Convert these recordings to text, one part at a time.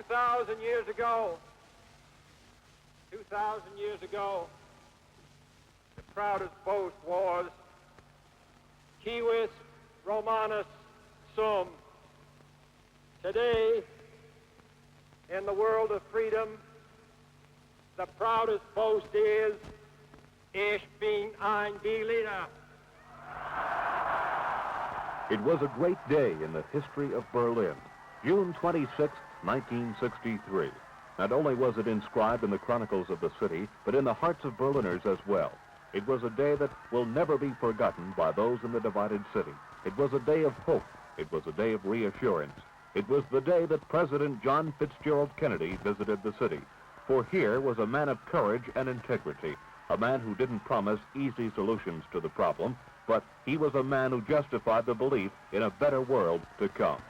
2,000 years ago, the proudest boast was Civis Romanus Sum. Today, in the world of freedom, the proudest boast is Ich bin ein Berliner. It was a great day in the history of Berlin, June 26, 1963. Not only was it inscribed in the chronicles of the city, but in the hearts of Berliners as well. It was a day that will never be forgotten by those in the divided city. It was a day of hope. It was a day of reassurance. It was the day that President John Fitzgerald Kennedy visited the city. For here was a man of courage and integrity, a man who didn't promise easy solutions to the problem, but he was a man who justified the belief in a better world to come.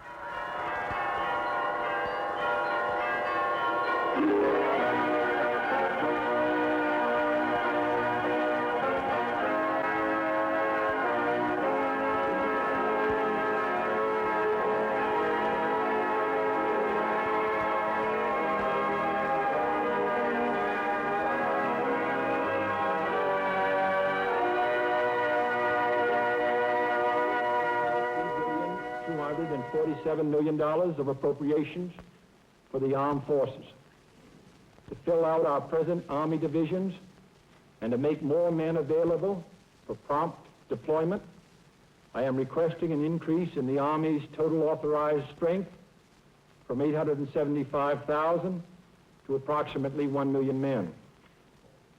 $47 million of appropriations for the armed forces to fill out our present Army divisions and to make more men available for prompt deployment. I am requesting an increase in the Army's total authorized strength from 875,000 to approximately 1 million men.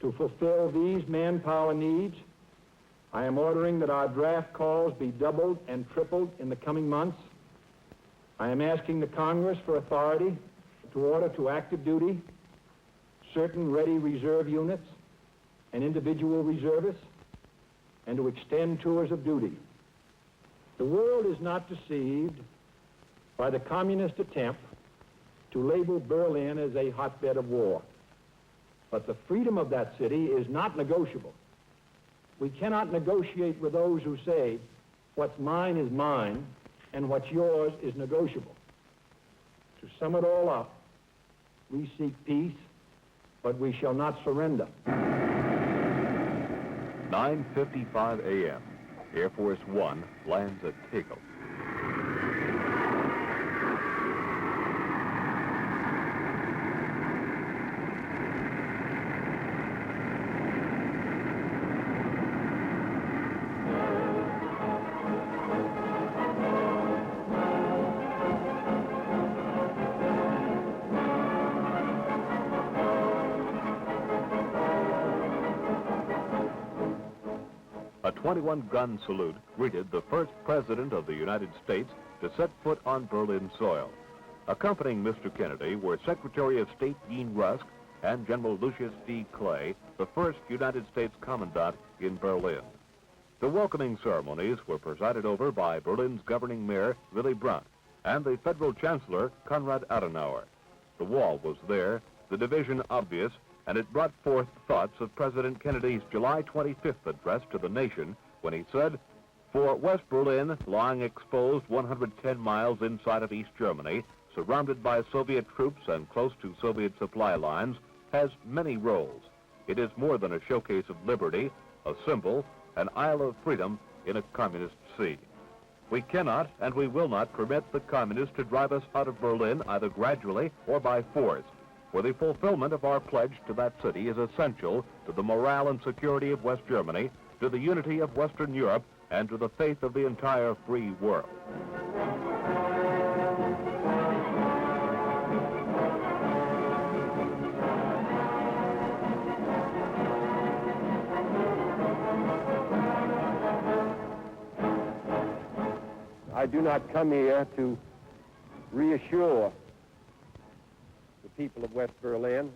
To fulfill these manpower needs, I am ordering that our draft calls be doubled and tripled in the coming months. I am asking the Congress for authority to order to active duty certain ready reserve units and individual reservists and to extend tours of duty. The world is not deceived by the communist attempt to label Berlin as a hotbed of war. But the freedom of that city is not negotiable. We cannot negotiate with those who say, what's mine is mine, and what's yours is negotiable. To sum it all up, we seek peace, but we shall not surrender. 9:55 a.m. Air Force One lands at Tegel. A 21-gun salute greeted the first president of the United States to set foot on Berlin soil. Accompanying Mr. Kennedy were Secretary of State Dean Rusk and General Lucius D. Clay, the first United States Commandant in Berlin. The welcoming ceremonies were presided over by Berlin's governing mayor, Willy Brandt, and the Federal Chancellor, Konrad Adenauer. The wall was there, the division obvious, and it brought forth thoughts of President Kennedy's July 25th address to the nation when he said, "For West Berlin, lying exposed 110 miles inside of East Germany, surrounded by Soviet troops and close to Soviet supply lines, has many roles. It is more than a showcase of liberty, a symbol, an isle of freedom in a communist sea. We cannot and we will not permit the communists to drive us out of Berlin either gradually or by force. For the fulfillment of our pledge to that city is essential to the morale and security of West Germany, to the unity of Western Europe, and to the faith of the entire free world." I do not come here to reassure the people of West Berlin.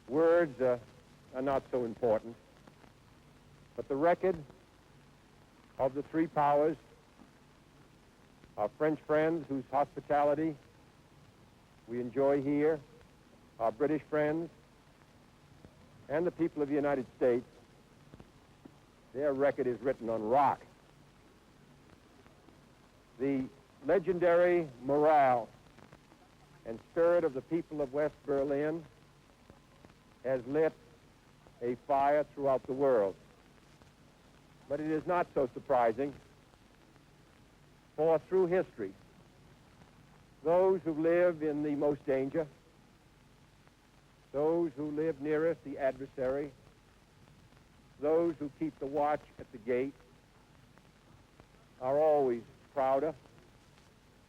Words are not so important, but the record of the three powers, our French friends whose hospitality we enjoy here, our British friends, and the people of the United States, their record is written on rock. The legendary morale and spirit of the people of West Berlin has lit a fire throughout the world. But it is not so surprising, for through history, those who live in the most danger, those who live nearest the adversary, those who keep the watch at the gate, are always prouder,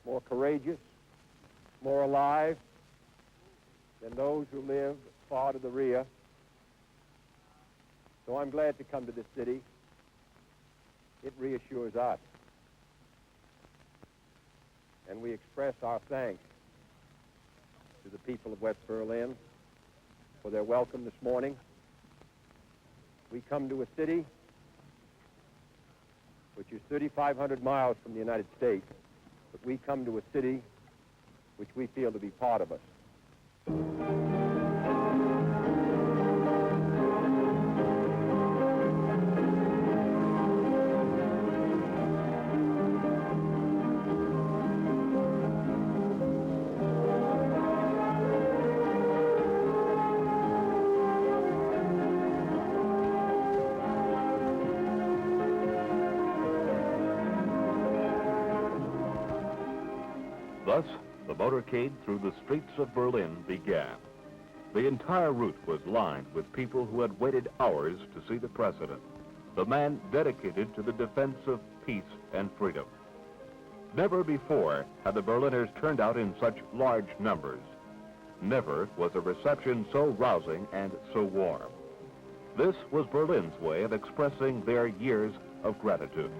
more courageous, more alive than those who live far to the rear. So I'm glad to come to this city. It reassures us. And we express our thanks to the people of West Berlin for their welcome this morning. We come to a city which is 3,500 miles from the United States, but we come to a city which we feel to be part of us. Thus, the motorcade through the streets of Berlin began. The entire route was lined with people who had waited hours to see the president, the man dedicated to the defense of peace and freedom. Never before had the Berliners turned out in such large numbers. Never was a reception so rousing and so warm. This was Berlin's way of expressing their years of gratitude.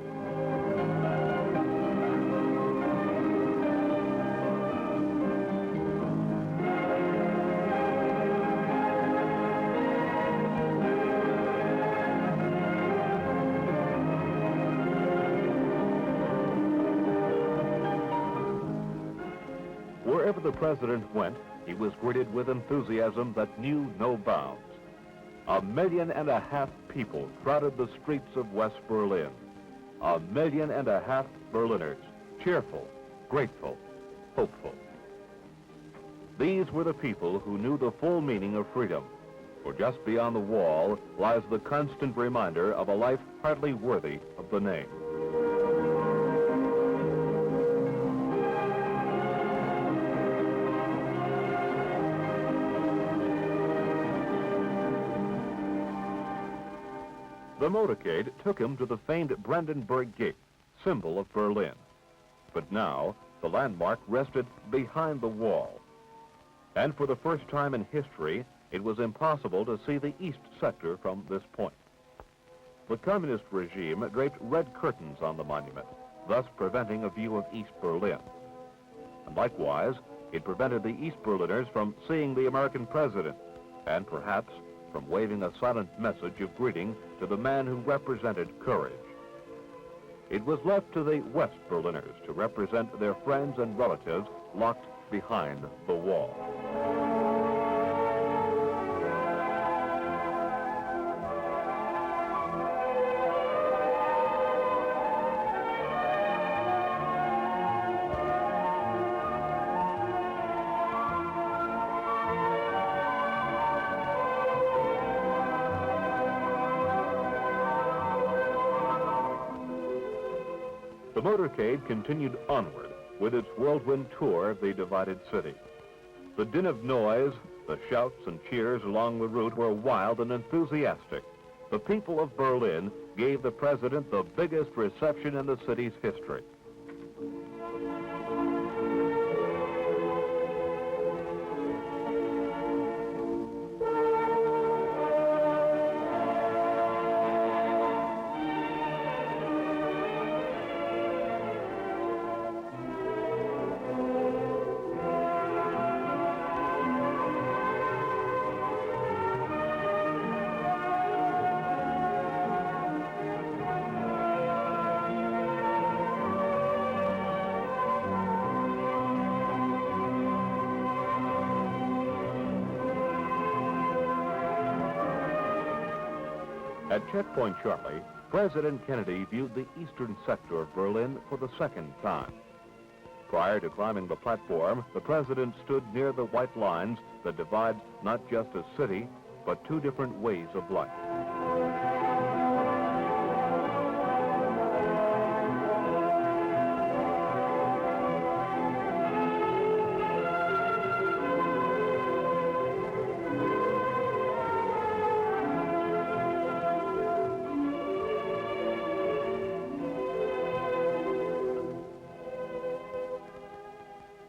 Wherever the president went, he was greeted with enthusiasm that knew no bounds. 1.5 million people crowded the streets of West Berlin. 1.5 million Berliners, cheerful, grateful, hopeful. These were the people who knew the full meaning of freedom, for just beyond the wall lies the constant reminder of a life hardly worthy of the name. The motorcade took him to the famed Brandenburg Gate, symbol of Berlin. But now, the landmark rested behind the wall. And for the first time in history, it was impossible to see the east sector from this point. The communist regime draped red curtains on the monument, thus preventing a view of East Berlin. And likewise, it prevented the East Berliners from seeing the American president, and perhaps from waving a silent message of greeting to the man who represented courage. It was left to the West Berliners to represent their friends and relatives locked behind the wall. The motorcade continued onward with its whirlwind tour of the divided city. The din of noise, the shouts and cheers along the route were wild and enthusiastic. The people of Berlin gave the president the biggest reception in the city's history. At Checkpoint Charlie, President Kennedy viewed the eastern sector of Berlin for the second time. Prior to climbing the platform, the president stood near the white lines that divide not just a city, but two different ways of life.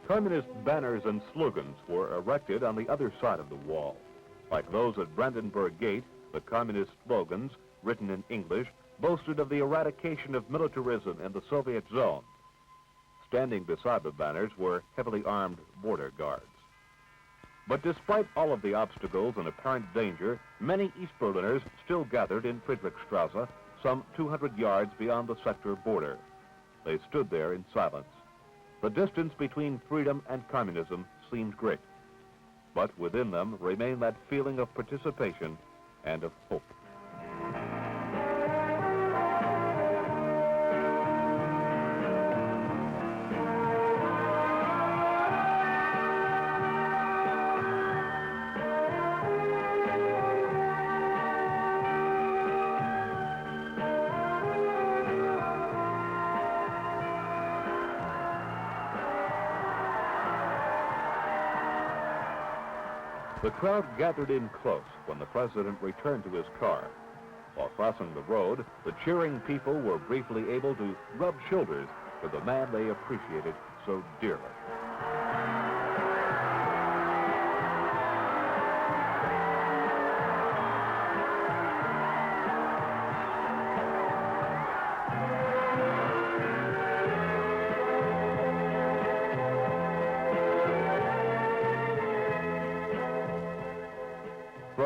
Communist banners and slogans were erected on the other side of the wall. Like those at Brandenburg Gate, the communist slogans, written in English, boasted of the eradication of militarism in the Soviet zone. Standing beside the banners were heavily armed border guards. But despite all of the obstacles and apparent danger, many East Berliners still gathered in Friedrichstrasse, some 200 yards beyond the sector border. They stood there in silence. The distance between freedom and communism seemed great, but within them remained that feeling of participation and of hope. The crowd gathered in close when the president returned to his car. While crossing the road, the cheering people were briefly able to rub shoulders with the man they appreciated so dearly.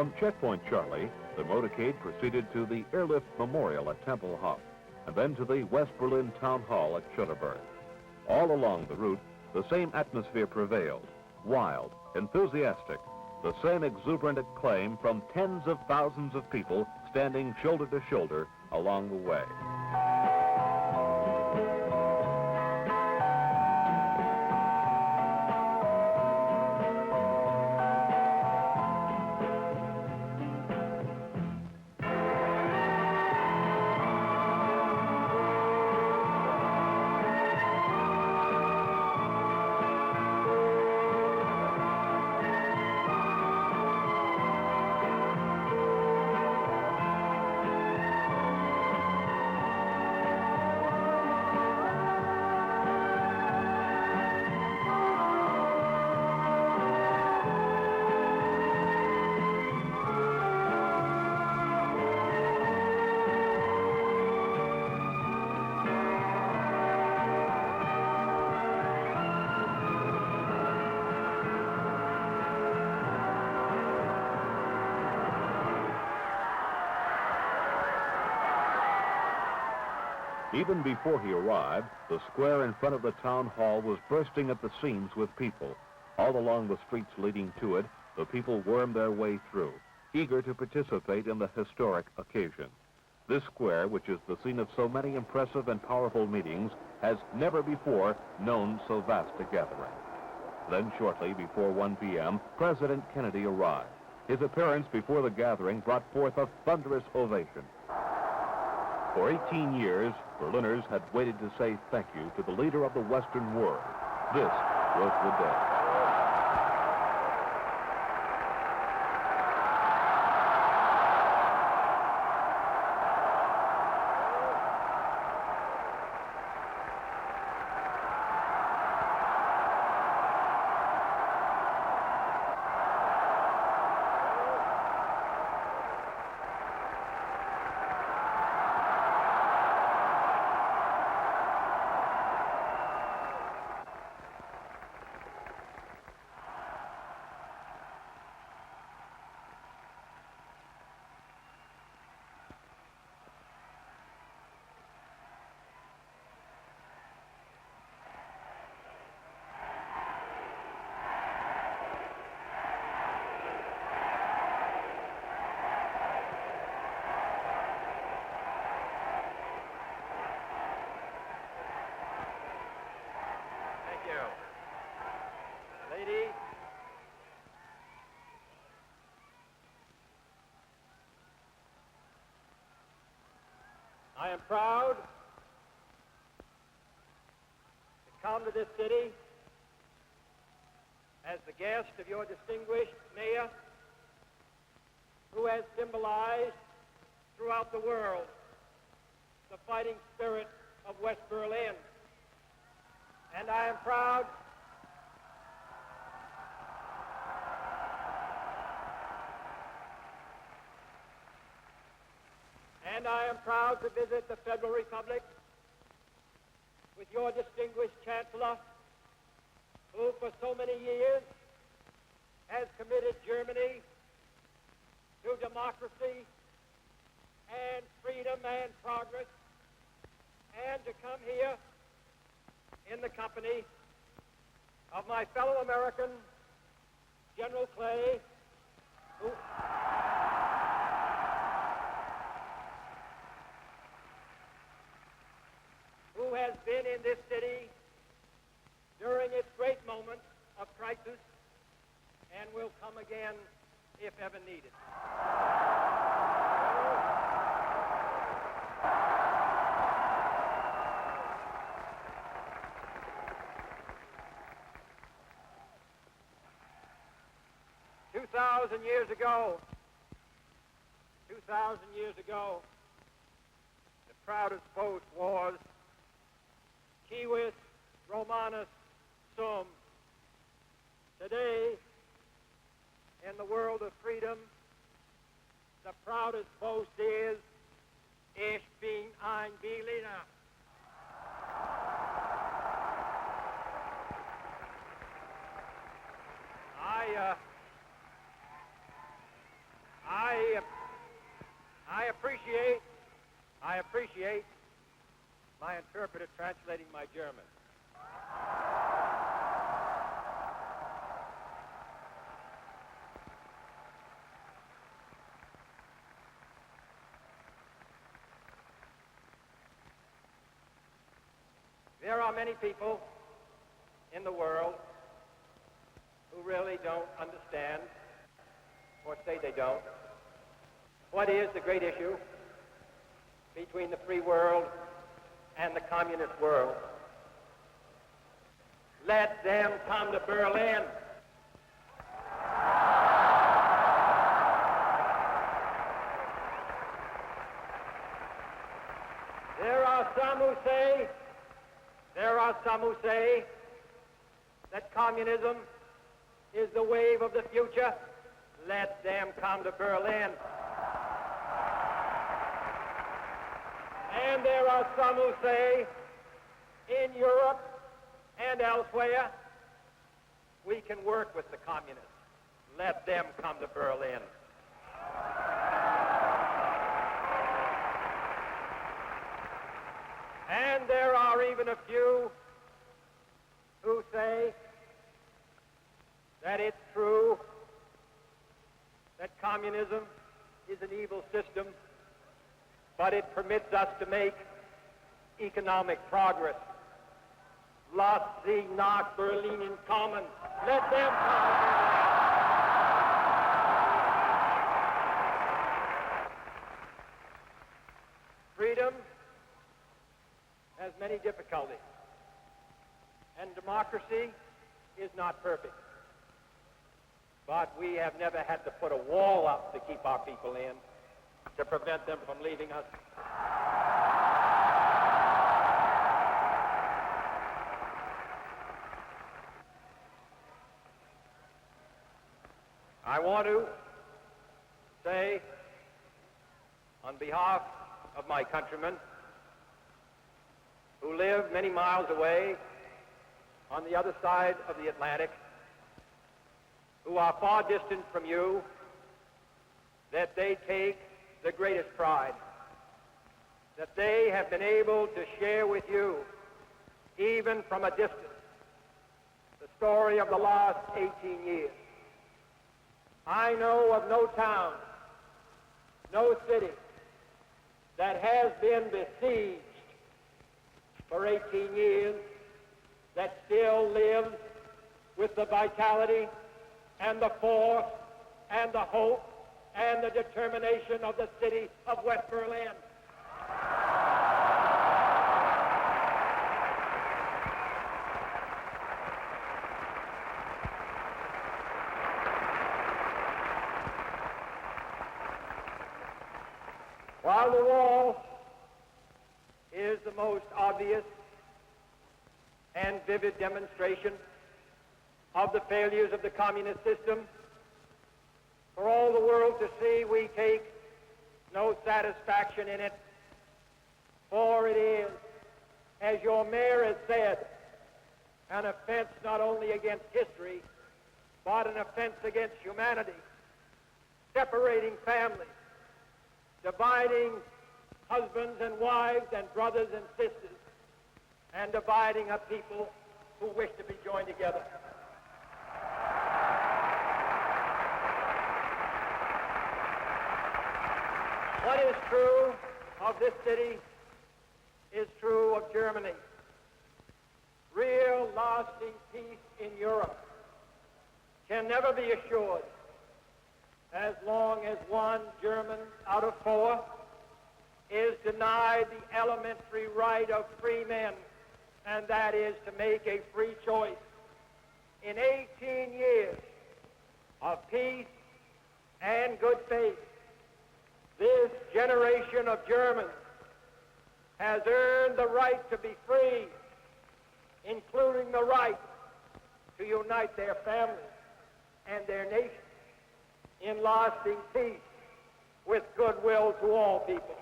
From Checkpoint Charlie, the motorcade proceeded to the Airlift Memorial at Tempelhof, and then to the West Berlin Town Hall at Schöneberg. All along the route, the same atmosphere prevailed, wild, enthusiastic, the same exuberant acclaim from tens of thousands of people standing shoulder to shoulder along the way. Even before he arrived, the square in front of the town hall was bursting at the seams with people. All along the streets leading to it, the people wormed their way through, eager to participate in the historic occasion. This square, which is the scene of so many impressive and powerful meetings, has never before known so vast a gathering. Then shortly before 1 p.m., President Kennedy arrived. His appearance before the gathering brought forth a thunderous ovation. For 18 years, Berliners had waited to say thank you to the leader of the Western world. This was the day. I am proud to come to this city as the guest of your distinguished mayor, who has symbolized throughout the world the fighting spirit of West Berlin. And I am proud to visit the Federal Republic with your distinguished Chancellor, who for so many years has committed Germany to democracy and freedom and progress, and to come here in the company of my fellow American, General Clay, who has been in this city during its great moments of crisis and will come again if ever needed. 2,000 years ago, the proudest boast was Civis Romanus Sum. Today, in the world of freedom, the proudest boast is Ich bin ein Berliner. I appreciate my interpreter translating my German. There are many people in the world who really don't understand, or say they don't, what is the great issue between the free world and the communist world. Let them come to Berlin. There are some who say that communism is the wave of the future. Let them come to Berlin. And there are some who say, in Europe and elsewhere, we can work with the communists. Let them come to Berlin. And there are even a few who say that it's true that communism is an evil system, but it permits us to make economic progress. Lass sie nach Berlin kommen. Let them come. Freedom has many difficulties, and democracy is not perfect. But we have never had to put a wall up to keep our people in, to prevent them from leaving us. I want to say, on behalf of my countrymen who live many miles away on the other side of the Atlantic, who are far distant from you, that they take the greatest pride, that they have been able to share with you, even from a distance, the story of the last 18 years. I know of no town, no city that has been besieged for 18 years that still lives with the vitality and the force and the hope and the determination of the city of West Berlin. While the wall is the most obvious and vivid demonstration of the failures of the communist system, for all the world to see, we take no satisfaction in it, for it is, as your mayor has said, an offense not only against history, but an offense against humanity, separating families, dividing husbands and wives and brothers and sisters, and dividing a people who wish to be joined together. What is true of this city is true of Germany. Real, lasting peace in Europe can never be assured as long as one German out of 4 is denied the elementary right of free men, and that is to make a free choice. In 18 years of peace and good faith, this generation of Germans has earned the right to be free, including the right to unite their families and their nation in lasting peace with goodwill to all people.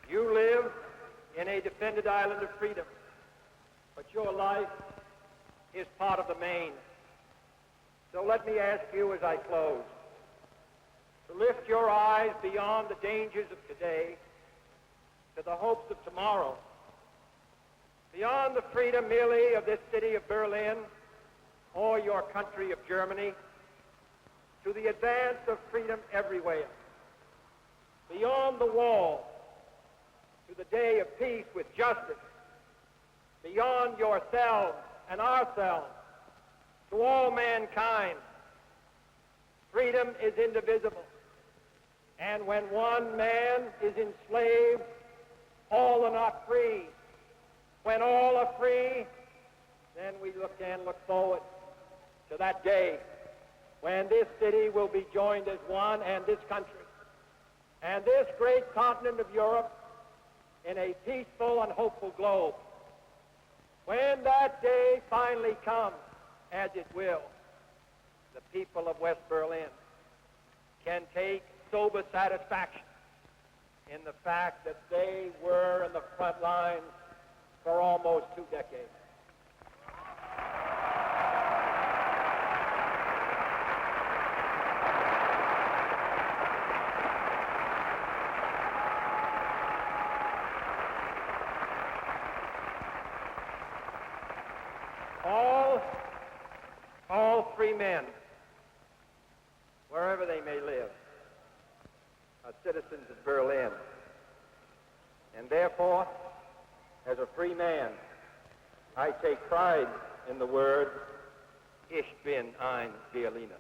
You live in a defended island of freedom, but your life is part of the main. So let me ask you as I close to lift your eyes beyond the dangers of today to the hopes of tomorrow, beyond the freedom merely of this city of Berlin or your country of Germany, to the advance of freedom everywhere, beyond the wall to the day of peace with justice, beyond yourselves and ourselves to all mankind. Freedom is indivisible, and when one man is enslaved, all are not free. When all are free, then we can look forward to that day when this city will be joined as one, and this country and this great continent of Europe in a peaceful and hopeful globe. When that day finally comes, as it will, the people of West Berlin can take sober satisfaction in the fact that they were in the front lines for almost 2 decades. All free men, wherever they may live, are citizens of Berlin. And therefore, as a free man, I take pride in the word, Ich bin ein Berliner.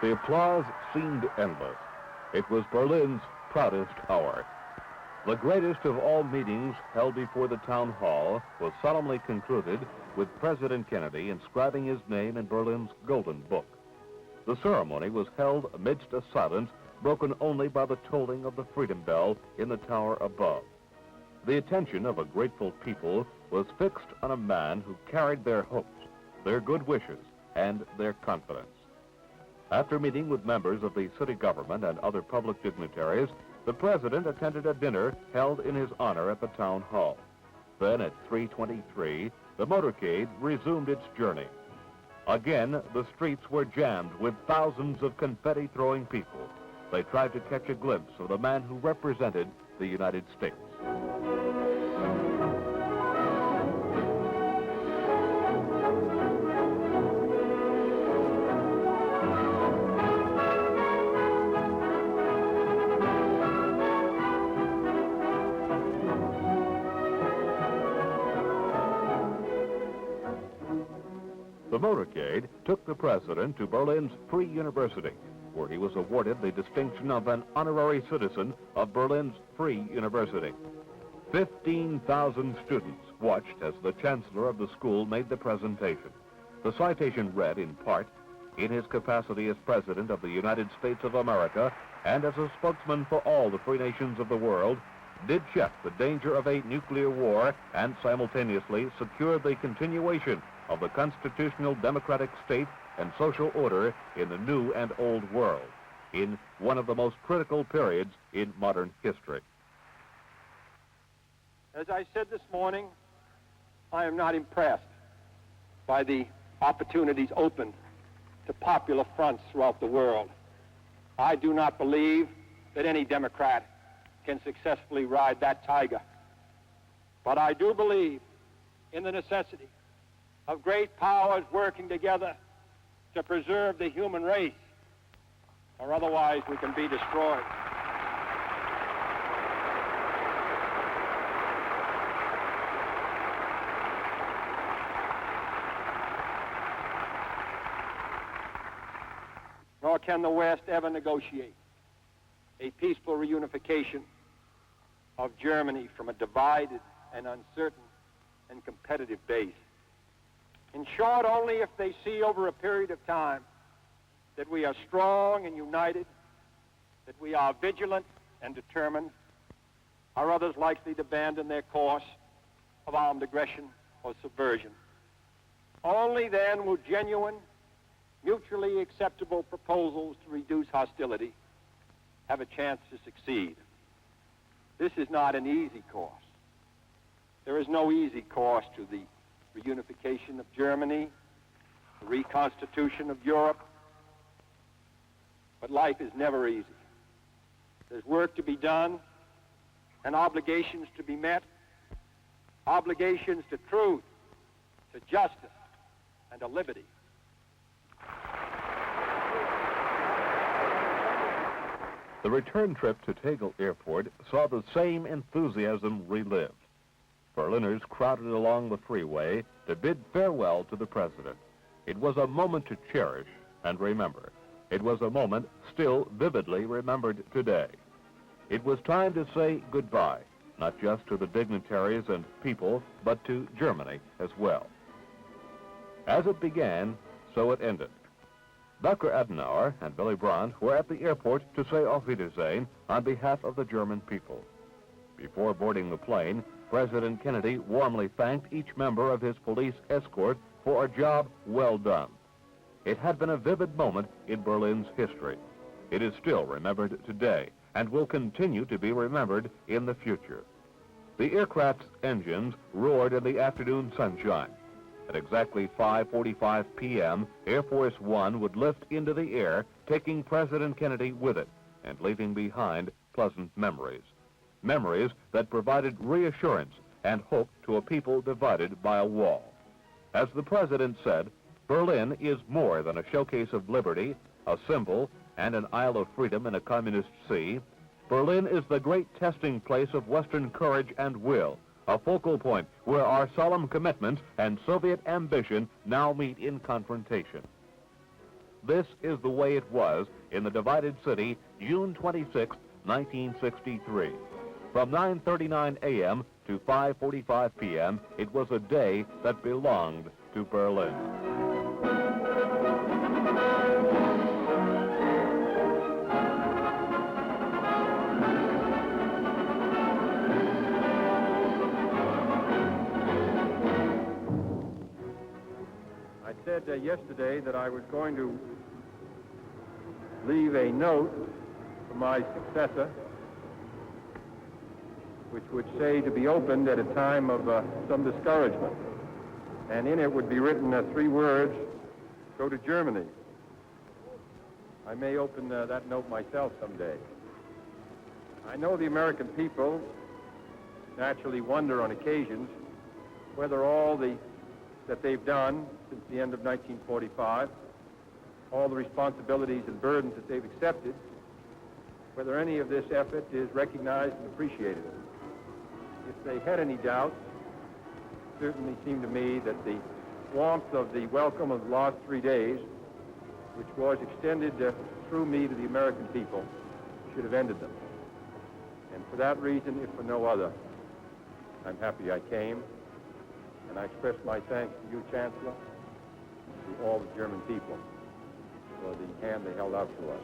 The applause seemed endless. It was Berlin's proudest hour. The greatest of all meetings held before the town hall was solemnly concluded with President Kennedy inscribing his name in Berlin's Golden Book. The ceremony was held amidst a silence broken only by the tolling of the Freedom Bell in the tower above. The attention of a grateful people was fixed on a man who carried their hopes, their good wishes, and their confidence. After meeting with members of the city government and other public dignitaries, the president attended a dinner held in his honor at the town hall. Then at 3:23, the motorcade resumed its journey. Again, the streets were jammed with thousands of confetti-throwing people. They tried to catch a glimpse of the man who represented the United States. The motorcade took the president to Berlin's Free University, where he was awarded the distinction of an honorary citizen of Berlin's Free University. 15,000 students watched as the chancellor of the school made the presentation. The citation read, in part, "In his capacity as President of the United States of America and as a spokesman for all the free nations of the world, did check the danger of a nuclear war and simultaneously secure the continuation of the constitutional democratic state and social order in the new and old world, in one of the most critical periods in modern history." As I said this morning, I am not impressed by the opportunities open to popular fronts throughout the world. I do not believe that any Democrat can successfully ride that tiger. But I do believe in the necessity of great powers working together to preserve the human race, or otherwise we can be destroyed. Nor can the West ever negotiate a peaceful reunification of Germany from a divided and uncertain and competitive base. In short, only if they see over a period of time that we are strong and united, that we are vigilant and determined, are others likely to abandon their course of armed aggression or subversion. Only then will genuine, mutually acceptable proposals to reduce hostility have a chance to succeed. This is not an easy course. There is no easy course to the reunification of Germany, the reconstitution of Europe, but life is never easy. There's work to be done and obligations to be met, obligations to truth, to justice, and to liberty. The return trip to Tegel Airport saw the same enthusiasm relived. Berliners crowded along the freeway to bid farewell to the president. It was a moment to cherish and remember. It was a moment still vividly remembered today. It was time to say goodbye, not just to the dignitaries and people, but to Germany as well. As it began, so it ended. Dr. Adenauer and Willy Brandt were at the airport to say Auf Wiedersehen on behalf of the German people. Before boarding the plane, President Kennedy warmly thanked each member of his police escort for a job well done. It had been a vivid moment in Berlin's history. It is still remembered today and will continue to be remembered in the future. The aircraft's engines roared in the afternoon sunshine. At exactly 5:45 p.m., Air Force One would lift into the air, taking President Kennedy with it and leaving behind pleasant memories. Memories that provided reassurance and hope to a people divided by a wall. As the president said, Berlin is more than a showcase of liberty, a symbol, and an isle of freedom in a communist sea. Berlin is the great testing place of Western courage and will, a focal point where our solemn commitments and Soviet ambition now meet in confrontation. This is the way it was in the divided city, June 26, 1963. From 9:39 a.m. to 5:45 p.m., it was a day that belonged to Berlin. I said yesterday that I was going to leave a note for my successor, which would say to be opened at a time of some discouragement. And in it would be written 3 words, "Go to Germany." I may open that note myself someday. I know the American people naturally wonder on occasions whether all that they've done since the end of 1945, all the responsibilities and burdens that they've accepted, whether any of this effort is recognized and appreciated. If they had any doubts, it certainly seemed to me that the warmth of the welcome of the last 3 days, which was extended through me to the American people, should have ended them. And for that reason, if for no other, I'm happy I came, and I express my thanks to you, Chancellor, to all the German people for the hand they held out to us.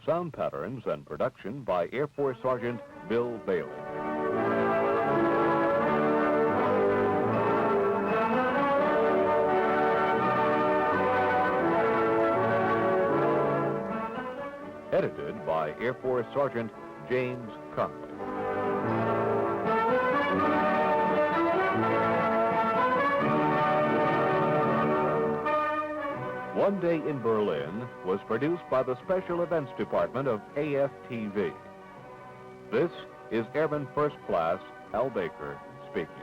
Sound patterns and production by Air Force Sergeant Bill Bailey. Edited by Air Force Sergeant James Connelly. One Day in Berlin was produced by the Special Events Department of AFTV. This is Airman First Class Al Baker speaking.